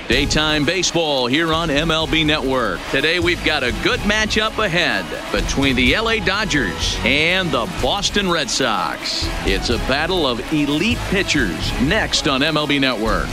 Daytime baseball here on MLB Network. Today we've got a good matchup ahead between the LA Dodgers and the Boston Red Sox. It's a battle of elite pitchers next on MLB Network.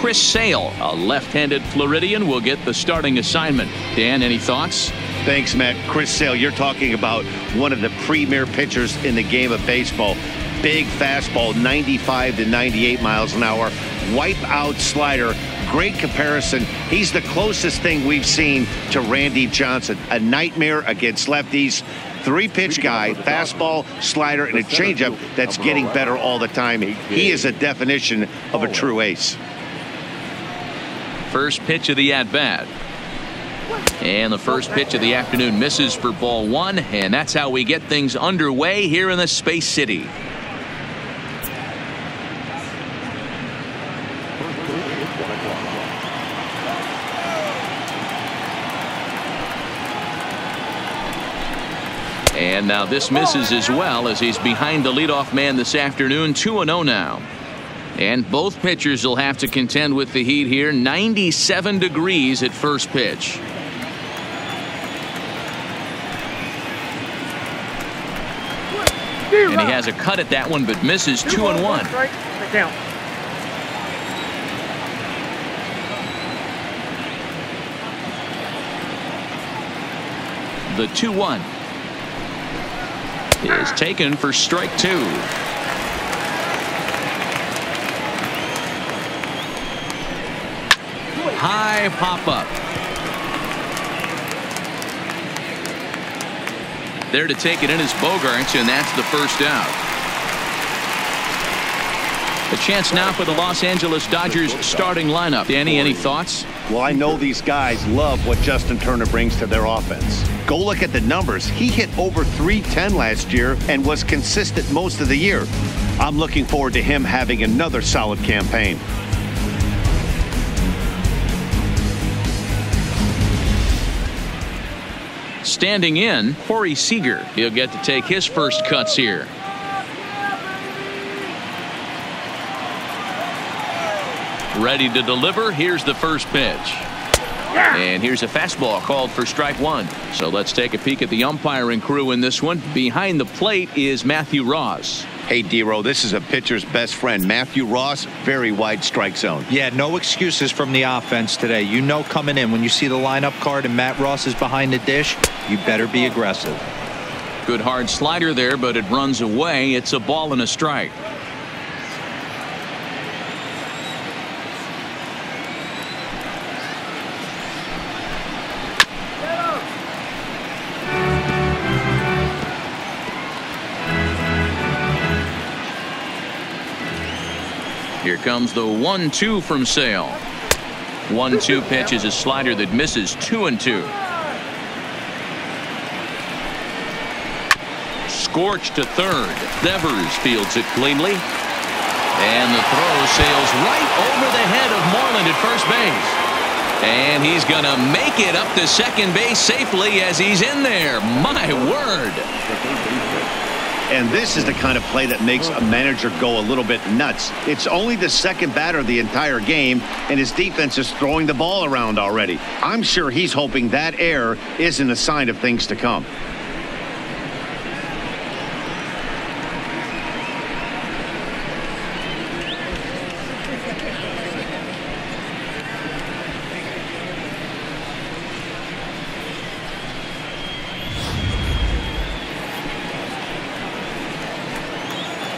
Chris Sale, a left-handed Floridian, will get the starting assignment. Dan, any thoughts? Thanks, Matt. Chris Sale, you're talking about one of the premier pitchers in the game of baseball. Big fastball, 95 to 98 miles an hour. Wipe out slider. Great comparison. He's the closest thing we've seen to Randy Johnson. A nightmare against lefties. Three-pitch guy, fastball, slider, and a changeup that's getting better all the time. He is a definition of a true ace. First pitch of the at-bat. And the first pitch of the afternoon misses for ball one, and that's how we get things underway here in the Space City. And now this misses as well, as he's behind the leadoff man this afternoon. 2-0 now. And both pitchers will have to contend with the heat here. 97 degrees at first pitch. And he has a cut at that one, but misses. 2-1. The 2-1 is taken for strike two. High pop up. There to take it in is Bogaerts, and that's the first out. A chance now for the Los Angeles Dodgers starting lineup. Danny, any thoughts? Well, I know these guys love what Justin Turner brings to their offense. Go look at the numbers. He hit over .310 last year and was consistent most of the year. I'm looking forward to him having another solid campaign. Standing in, Corey Seager. He'll get to take his first cuts here. Ready to deliver. Here's the first pitch. And here's a fastball called for strike one. So let's take a peek at the umpiring crew in this one. Behind the plate is Matthew Ross. Hey, D-Row, this is a pitcher's best friend. Matthew Ross, very wide strike zone. Yeah, no excuses from the offense today. You know coming in, when you see the lineup card and Matt Ross is behind the dish, you better be aggressive. Good hard slider there, but it runs away. It's a ball and a strike. Here comes the 1-2 from Sale. 1-2 pitch is a slider that misses. 2-2. Scorched to third. Devers fields it cleanly. And the throw sails right over the head of Moreland at first base. And he's going to make it up to second base safely as he's in there. My word. And this is the kind of play that makes a manager go a little bit nuts. It's only the second batter the entire game, and his defense is throwing the ball around already. I'm sure he's hoping that error isn't a sign of things to come.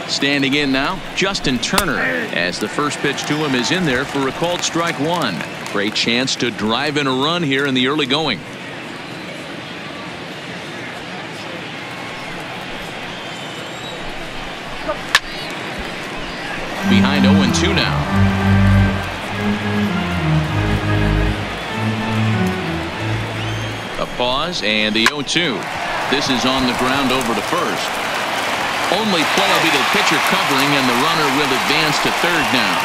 Standing in now, Justin Turner, as the first pitch to him is in there for a called strike one. Great chance to drive in a run here in the early going. Behind 0-2 now. A pause and the 0-2. This is on the ground over to first. Only play will be the pitcher covering, and the runner will advance to third now.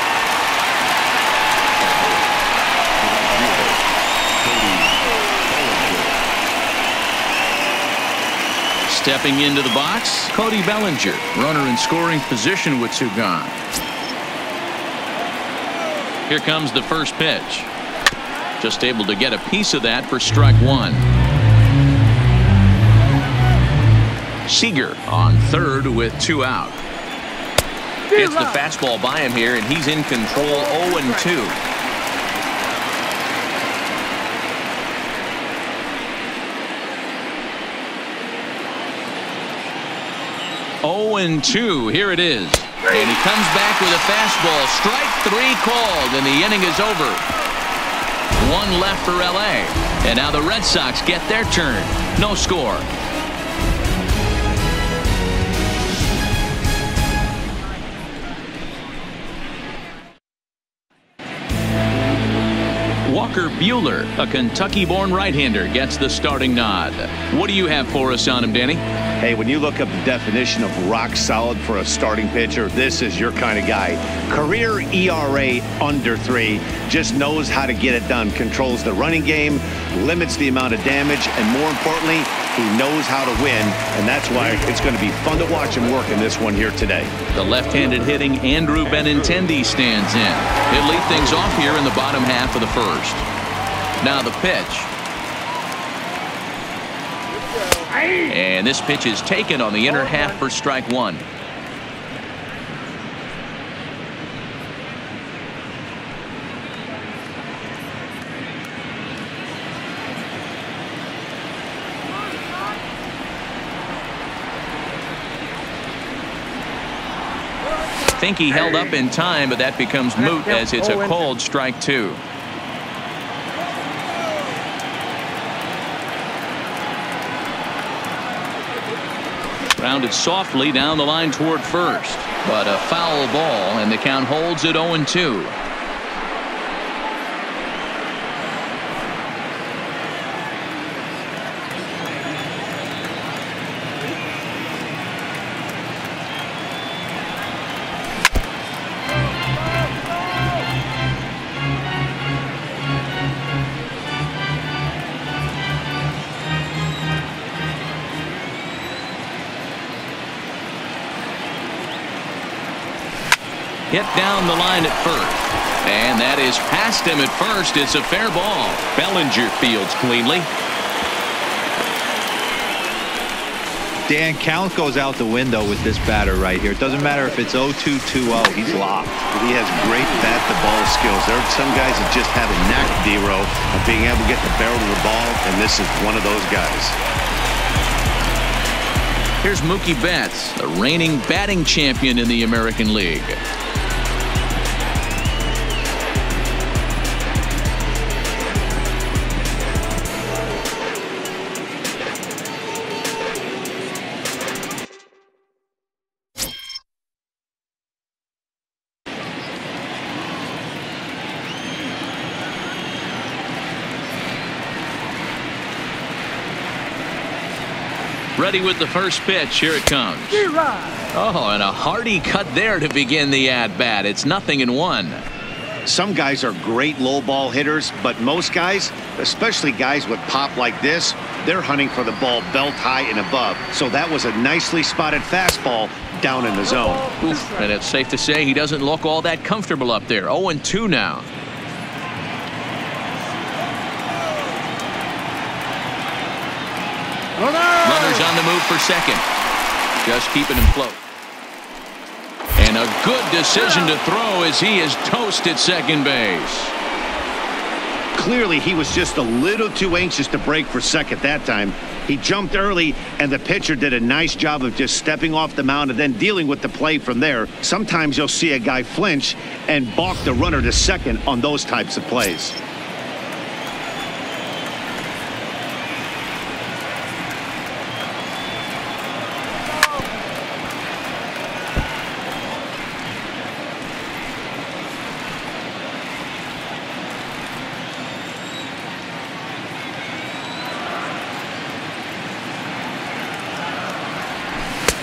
Stepping into the box, Cody Bellinger, runner in scoring position with 2 gone. Here comes the first pitch. Just able to get a piece of that for strike 1. Seager on third with 2 out. Gets the fastball by him here, and he's in control. 0-2. 0-2. Here it is. And he comes back with a fastball. Strike 3 called, and the inning is over. 1 left for L.A. And now the Red Sox get their turn. No score. Walker Buehler, a Kentucky-born right-hander, gets the starting nod. What do you have for us on him, Danny? Hey, when you look up the definition of rock solid for a starting pitcher, this is your kind of guy. Career ERA under 3, just knows how to get it done, controls the running game, limits the amount of damage, and more importantly, he knows how to win, and that's why it's going to be fun to watch him work in this one here today. The left-handed hitting Andrew Benintendi stands in. He'll lead things off here in the bottom half of the first. Now the pitch. And this pitch is taken on the inner half for strike 1. Think he held up in time, but that becomes moot as it's a called strike 2. Rounded softly down the line toward first, but a foul ball, and the count holds at 0-2. Hit down the line at first. And that is past him at first. It's a fair ball. Bellinger fields cleanly. Dan, count goes out the window with this batter right here. It doesn't matter if it's 0-2, 2-0. He's locked. He has great bat-to-ball skills. There are some guys that just have a knack, D-Row, of being able to get the barrel of the ball, and this is one of those guys. Here's Mookie Betts, the reigning batting champion in the American League. Ready with the first pitch. Here it comes. Oh, and a hearty cut there to begin the at-bat. It's 0-1. Some guys are great low ball hitters, but most guys, especially guys with pop like this, they're hunting for the ball belt high and above. So that was a nicely spotted fastball down in the zone. Oof, and it's safe to say he doesn't look all that comfortable up there. 0-2 now. Runners on the move for second. Just keeping him float. And a good decision to throw as he is toast at second base. Clearly, he was just a little too anxious to break for second that time. He jumped early, and the pitcher did a nice job of just stepping off the mound and then dealing with the play from there. Sometimes you'll see a guy flinch and balk the runner to second on those types of plays.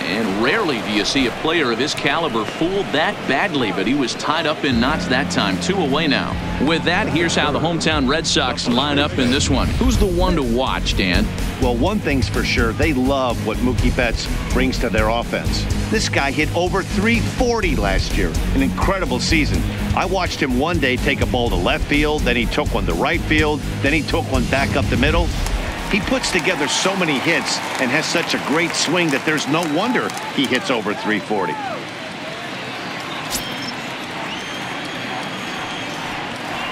And Rarely do you see a player of his caliber fooled that badly, but he was tied up in knots that time. 2 away now. With that, here's how the hometown Red Sox line up in this one. Who's the one to watch, Dan? Well, one thing's for sure, they love what Mookie Betts brings to their offense. This guy hit over 340 last year, an incredible season. I watched him one day take a ball to left field, then he took one to right field, then he took one back up the middle. He puts together so many hits and has such a great swing that there's no wonder he hits over 340.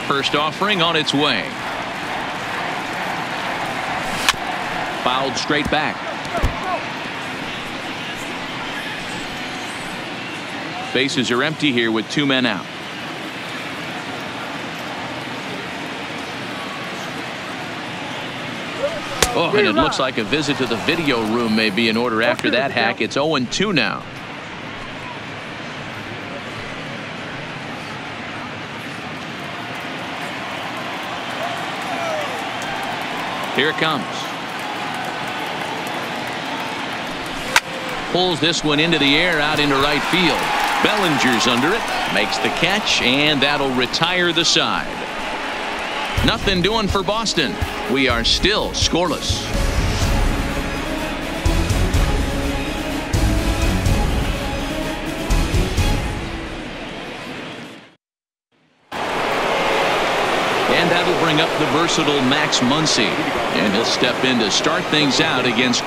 First offering on its way. Fouled straight back. Bases are empty here with 2 men out. Oh, and it looks like a visit to the video room may be in order after that hack. It's 0-2 now. Here it comes. Pulls this one into the air out into right field. Bellinger's under it. Makes the catch, and that'll retire the side. Nothing doing for Boston. We are still scoreless. And that'll bring up the versatile Max Muncy. And he'll step in to start things out against